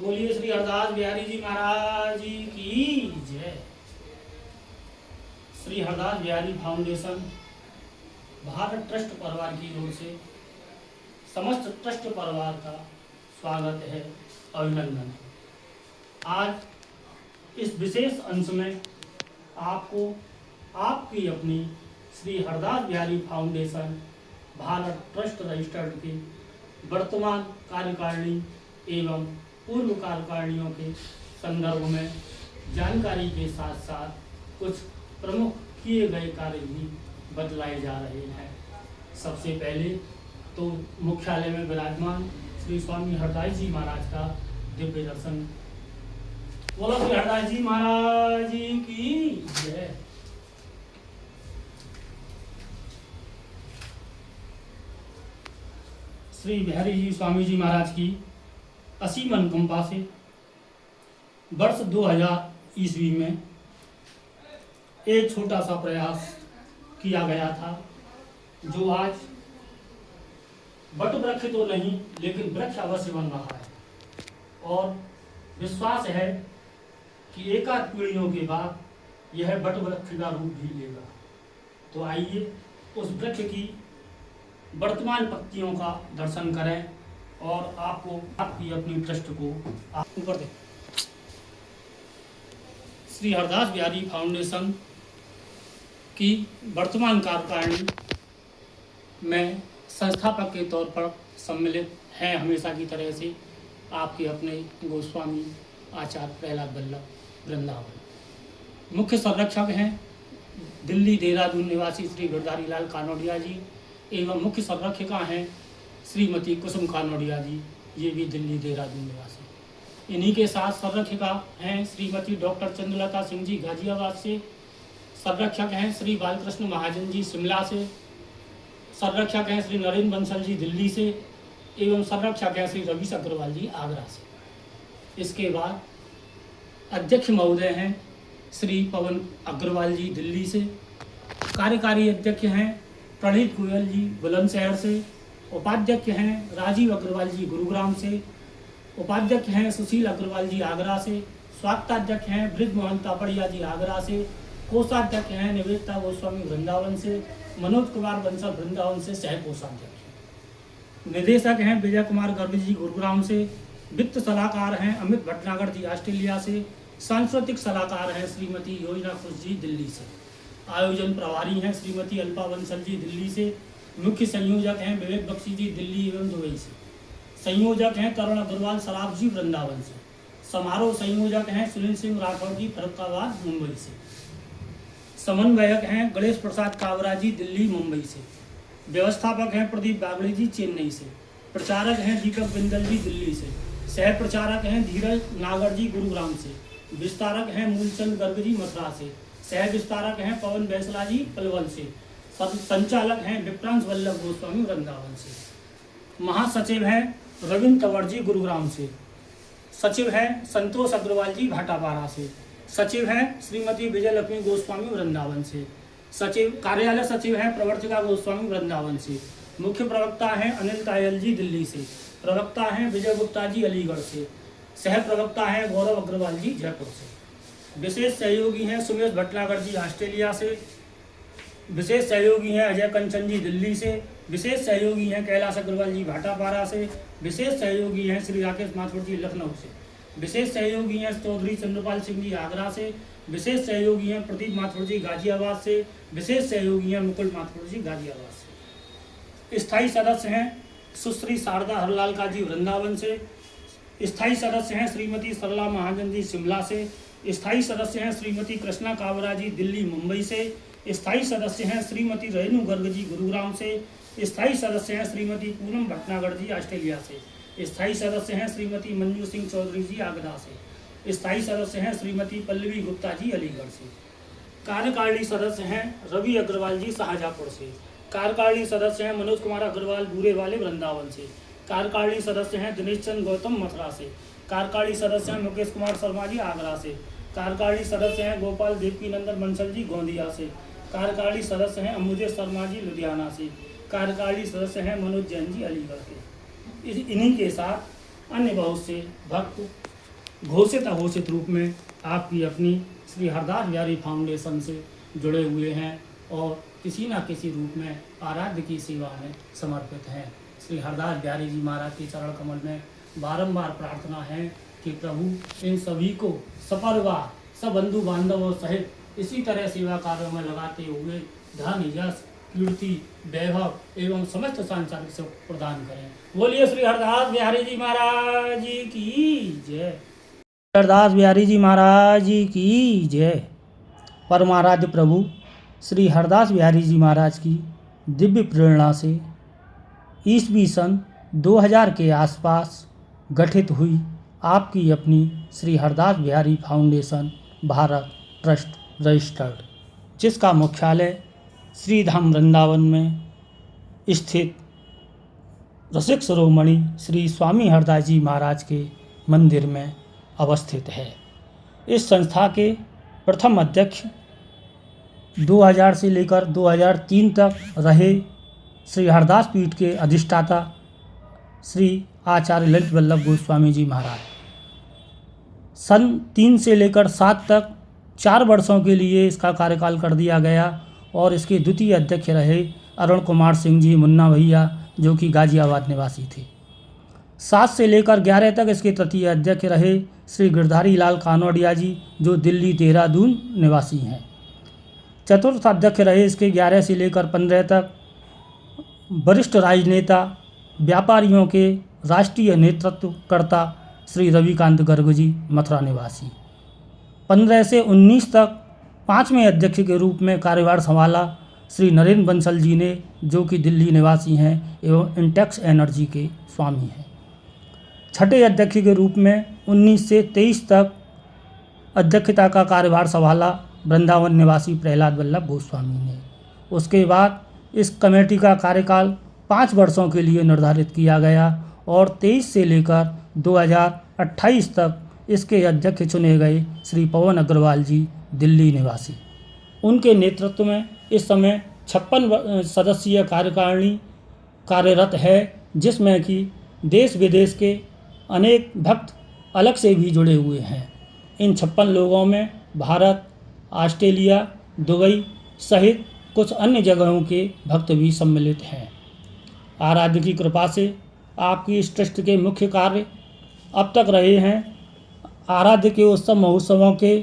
बोलिए श्री हरदास बिहारी जी महाराज जी की जय। श्री हरदास बिहारी फाउंडेशन भारत ट्रस्ट परिवार की ओर से समस्त ट्रस्ट परिवार का स्वागत है, अभिनंदन है। आज इस विशेष अंश में आपको आपकी अपनी Shri Hardas Bihari foundation Bharat trust registered के वर्तमान कार्यकारिणी एवं पूर्व कार्यकारिणियों के संदर्भ में जानकारी के साथ साथ कुछ प्रमुख किए गए कार्य भी बतलाए जा रहे हैं। सबसे पहले तो मुख्यालय में विराजमान श्री स्वामी हरदास जी महाराज का दिव्य दर्शन। बोलो श्री हरदास जी महाराज जी की जय। श्री बिहारी जी स्वामी जी महाराज की असीम अनुकंपा से वर्ष 2000 ईस्वी में एक छोटा सा प्रयास किया गया था, जो आज वट वृक्ष तो नहीं लेकिन वृक्ष अवश्य बन रहा है और विश्वास है कि एकाध पीढ़ियों के बाद यह वट वृक्ष का रूप भी लेगा। तो आइए उस वृक्ष की वर्तमान पत्तियों का दर्शन करें और आपको आपकी अपनी ट्रस्ट को आप ऊपर दें। श्री हरदास बिहारी फाउंडेशन की वर्तमान कार्यकारिणी में संस्थापक के तौर पर सम्मिलित हैं हमेशा की तरह से आपके अपने गोस्वामी आचार्य प्रहलाद वल्लभ वृंदावन। मुख्य संरक्षक हैं दिल्ली देहरादून निवासी श्री गिरधारी लाल कानोडिया जी एवं मुख्य संरक्षिका हैं श्रीमती कुसुम कानोडिया जी, ये भी दिल्ली देहरादून निवासी। इन्हीं के साथ संरक्षिका हैं श्रीमती डॉक्टर चंद्रलता सिंह जी गाजियाबाद से, संरक्षक हैं श्री बालकृष्ण महाजन जी शिमला से, संरक्षक हैं श्री नरेंद्र बंसल जी दिल्ली से एवं संरक्षक हैं श्री रवि अग्रवाल जी आगरा से। इसके बाद अध्यक्ष महोदय हैं श्री पवन अग्रवाल जी दिल्ली से, कार्यकारी अध्यक्ष हैं प्रणीत गोयल जी बुलंदशहर से, उपाध्यक्ष हैं राजीव अग्रवाल जी गुरुग्राम से, उपाध्यक्ष हैं सुशील अग्रवाल जी आगरा से, स्वागताध्यक्ष हैं ब्रिज मोहन तापड़िया जी आगरा से, कोषाध्यक्ष हैं निवेदिता गोस्वामी वृंदावन से, मनोज कुमार बंसल वृंदावन से सह कोषाध्यक्ष। निदेशक हैं विजय कुमार गर्ग जी गुरुग्राम से, वित्त सलाहकार हैं अमित भटनागर जी ऑस्ट्रेलिया से, सांस्कृतिक सलाहकार हैं श्रीमती योजना खुश जी दिल्ली से, आयोजन प्रभारी हैं श्रीमती अल्पा बंसल जी दिल्ली से, मुख्य संयोजक हैं विवेक बख्शी जी दिल्ली एवं दुबई से, संयोजक हैं तरुण अग्रवाल सराफ जी वृंदावन से, समारोह संयोजक हैं सुनील सिंह राठौर जी फरुखाबाद मुंबई से, समन्वयक हैं गणेश प्रसाद कावरा जी दिल्ली मुंबई से, व्यवस्थापक हैं प्रदीप बागड़े जी चेन्नई से, प्रचारक हैं दीपक बिंदल जी दिल्ली से, सह प्रचारक हैं धीरज नागर जी गुरुग्राम से, विस्तारक हैं मूलचंद गर्ग जी मथुरा से, सह विस्तारक हैं पवन बैसला जी पलवल से, संचालक हैं विप्रांश वल्लभ गोस्वामी वृंदावन से, महासचिव हैं रविंद्र तंवर जी गुरुग्राम से, सचिव हैं संतोष अग्रवाल जी भाटापारा से, सचिव हैं श्रीमती विजय लक्ष्मी गोस्वामी वृंदावन से, सचिव कार्यालय सचिव हैं प्रवर्तिका गोस्वामी वृंदावन से, मुख्य प्रवक्ता हैं अनिल तायल जी दिल्ली से, प्रवक्ता हैं विजय गुप्ता जी अलीगढ़ से, सह प्रवक्ता हैं गौरव अग्रवाल जी जयपुर से, विशेष सहयोगी हैं सुमेश भटनागर जी ऑस्ट्रेलिया से, विशेष सहयोगी हैं अजय कंचन जी दिल्ली से, विशेष सहयोगी हैं कैलाश अग्रवाल जी भाटापारा से, विशेष सहयोगी हैं श्री राकेश माथुर जी लखनऊ से, विशेष सहयोगी हैं चौधरी चंद्रपाल सिंह जी आगरा से, विशेष सहयोगी हैं प्रदीप माथुर जी गाजियाबाद से, विशेष सहयोगी हैं मुकुल माथुर जी गाजियाबाद से। स्थायी सदस्य हैं सुश्री शारदा हरलाल का जी वृंदावन से, स्थायी सदस्य हैं श्रीमती सरला महाजन जी शिमला से, स्थायी सदस्य हैं श्रीमती कृष्णा कावरा जी दिल्ली मुंबई से, स्थायी सदस्य हैं श्रीमती रेणु गर्ग जी गुरुग्राम से, स्थायी सदस्य हैं श्रीमती पूनम भटनागर जी ऑस्ट्रेलिया से, स्थायी सदस्य हैं श्रीमती मंजू सिंह चौधरी जी आगरा से, स्थायी सदस्य हैं श्रीमती पल्लवी गुप्ता जी अलीगढ़ से, कार्यकारिणी सदस्य हैं रवि अग्रवाल जी शाहजहाँपुर से, कार्यकारिणी सदस्य हैं मनोज कुमार अग्रवाल बूरे वाले वृंदावन से, कार्यकारिणी सदस्य हैं दिनेश चंद्र गौतम मथुरा से, कार्यकारिणी सदस्य हैं मुकेश कुमार शर्मा जी आगरा से, कार्यकारिणी सदस्य हैं गोपाल देवकी नंदन बंसल जी गोंदिया से, कार्यकारिणी सदस्य हैं अमुदय शर्मा जी लुधियाना से, कार्यकारिणी सदस्य हैं मनोज जैन जी अलीगढ़ के। इन्हीं के साथ अन्य बहुत से भक्त घोषित अघोषित रूप में आपकी अपनी श्री हरदास बिहारी फाउंडेशन से जुड़े हुए हैं और किसी न किसी रूप में आराध्य की सेवा में समर्पित हैं। श्री हरदास बिहारी जी महाराज के चरण कमल में बारंबार प्रार्थना है कि प्रभु इन सभी को सपरिवार सब बंधु बांधवों सहित इसी तरह सेवा कार्यों में लगाते हुए धन यश कीर्ति वैभव एवं समस्त सांसारिक सुख प्रदान करें। बोलिए श्री हरदास बिहारी जी महाराज जी की जय। हरदास बिहारी जी महाराज जी की जय। परमाराध्य प्रभु श्री हरदास बिहारी जी महाराज की दिव्य प्रेरणा से ईस्वी सन 2000 के आसपास गठित हुई आपकी अपनी Shri Hardas Bihari foundation Bharat trust registered, जिसका मुख्यालय श्री धाम वृंदावन में स्थित रसिक शिरोमणि श्री स्वामी हरदास जी महाराज के मंदिर में अवस्थित है। इस संस्था के प्रथम अध्यक्ष 2000 से लेकर 2003 तक रहे श्री हरदास पीठ के अधिष्ठाता श्री आचार्य ललित वल्लभ गोस्वामी जी महाराज। सन 3 से लेकर 7 तक 4 वर्षों के लिए इसका कार्यकाल कर दिया गया और इसके द्वितीय अध्यक्ष रहे अरुण कुमार सिंह जी मुन्ना भैया, जो कि गाजियाबाद निवासी थे। 7 से लेकर 11 तक इसके तृतीय अध्यक्ष रहे श्री गिरधारी लाल कानोडिया जी, जो दिल्ली देहरादून निवासी हैं। चतुर्थ अध्यक्ष रहे इसके 11 से लेकर 15 तक वरिष्ठ राजनेता व्यापारियों के राष्ट्रीय नेतृत्वकर्ता श्री रविकांत गर्ग जी, मथुरा निवासी। 15 से 19 तक 5वें अध्यक्ष के रूप में कार्यभार संभाला श्री नरेंद्र बंसल जी ने, जो कि दिल्ली निवासी हैं एवं इंटेक्स एनर्जी के स्वामी हैं। 6ठे अध्यक्ष के रूप में 19 से 23 तक अध्यक्षता का कार्यभार संभाला वृंदावन निवासी प्रहलाद वल्लभ गोस्वामी ने। उसके बाद इस कमेटी का कार्यकाल 5 वर्षों के लिए निर्धारित किया गया और 23 से लेकर 2028 तक इसके अध्यक्ष चुने गए श्री पवन अग्रवाल जी, दिल्ली निवासी। उनके नेतृत्व में इस समय 56 सदस्यीय कार्यकारिणी कार्यरत है, जिसमें कि देश विदेश के अनेक भक्त अलग से भी जुड़े हुए हैं। इन 56 लोगों में भारत, ऑस्ट्रेलिया, दुबई सहित कुछ अन्य जगहों के भक्त भी सम्मिलित हैं। आराध्य की कृपा से आपकी इस ट्रस्ट के मुख्य कार्य अब तक रहे हैं आराध्य के उत्सव महोत्सवों के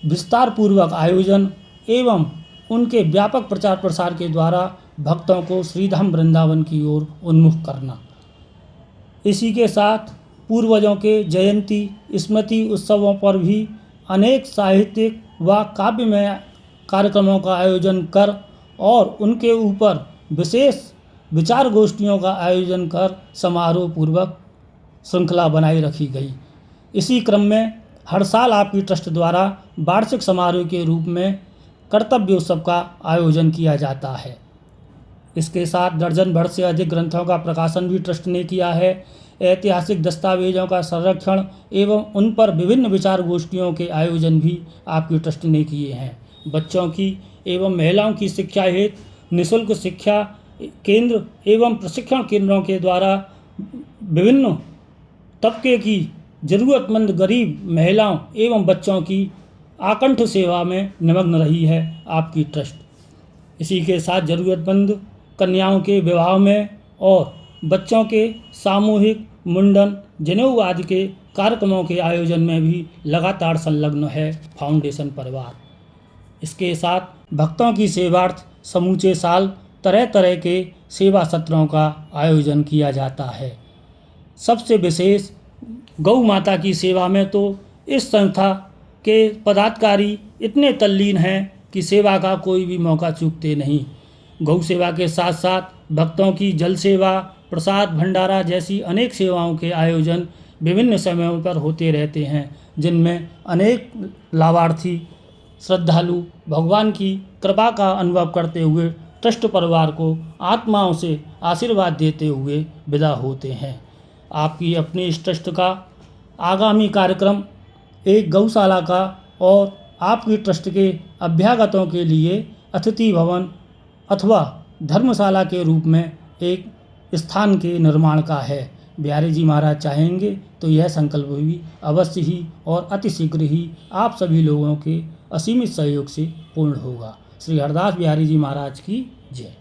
विस्तार पूर्वक आयोजन एवं उनके व्यापक प्रचार प्रसार के द्वारा भक्तों को श्रीधाम वृंदावन की ओर उन्मुख करना। इसी के साथ पूर्वजों के जयंती स्मृति उत्सवों पर भी अनेक साहित्यिक व काव्यमय कार्यक्रमों का आयोजन कर और उनके ऊपर विशेष विचार गोष्ठियों का आयोजन कर समारोह पूर्वक श्रृंखला बनाई रखी गई। इसी क्रम में हर साल आपकी ट्रस्ट द्वारा वार्षिक समारोह के रूप में कर्तव्य उत्सव का आयोजन किया जाता है। इसके साथ दर्जन भर से अधिक ग्रंथों का प्रकाशन भी ट्रस्ट ने किया है। ऐतिहासिक दस्तावेजों का संरक्षण एवं उन पर विभिन्न विचार गोष्ठियों के आयोजन भी आपकी ट्रस्ट ने किए हैं। बच्चों की एवं महिलाओं की शिक्षा हेतु निःशुल्क शिक्षा केंद्र एवं प्रशिक्षण केंद्रों के द्वारा विभिन्न तबके की ज़रूरतमंद गरीब महिलाओं एवं बच्चों की आकंठ सेवा में निमग्न रही है आपकी ट्रस्ट। इसी के साथ ज़रूरतमंद कन्याओं के विवाह में और बच्चों के सामूहिक मुंडन जनेऊ आदि के कार्यक्रमों के आयोजन में भी लगातार संलग्न है फाउंडेशन परिवार। इसके साथ भक्तों की सेवार्थ समूचे साल तरह तरह के सेवा सत्रों का आयोजन किया जाता है। सबसे विशेष गौ माता की सेवा में तो इस संस्था के पदाधिकारी इतने तल्लीन हैं कि सेवा का कोई भी मौका चूकते नहीं। गौ सेवा के साथ साथ भक्तों की जल सेवा, प्रसाद भंडारा जैसी अनेक सेवाओं के आयोजन विभिन्न समयों पर होते रहते हैं, जिनमें अनेक लाभार्थी श्रद्धालु भगवान की कृपा का अनुभव करते हुए ट्रस्ट परिवार को आत्माओं से आशीर्वाद देते हुए विदा होते हैं। आपकी अपनी इस ट्रस्ट का आगामी कार्यक्रम एक गौशाला का और आपकी ट्रस्ट के अभ्यागतों के लिए अतिथि भवन अथवा धर्मशाला के रूप में एक स्थान के निर्माण का है, बिहारी जी महाराज चाहेंगे तो यह संकल्प भी अवश्य ही और अतिशीघ्र ही आप सभी लोगों के असीमित सहयोग से पूर्ण होगा। श्री हरदास बिहारी जी महाराज की जय।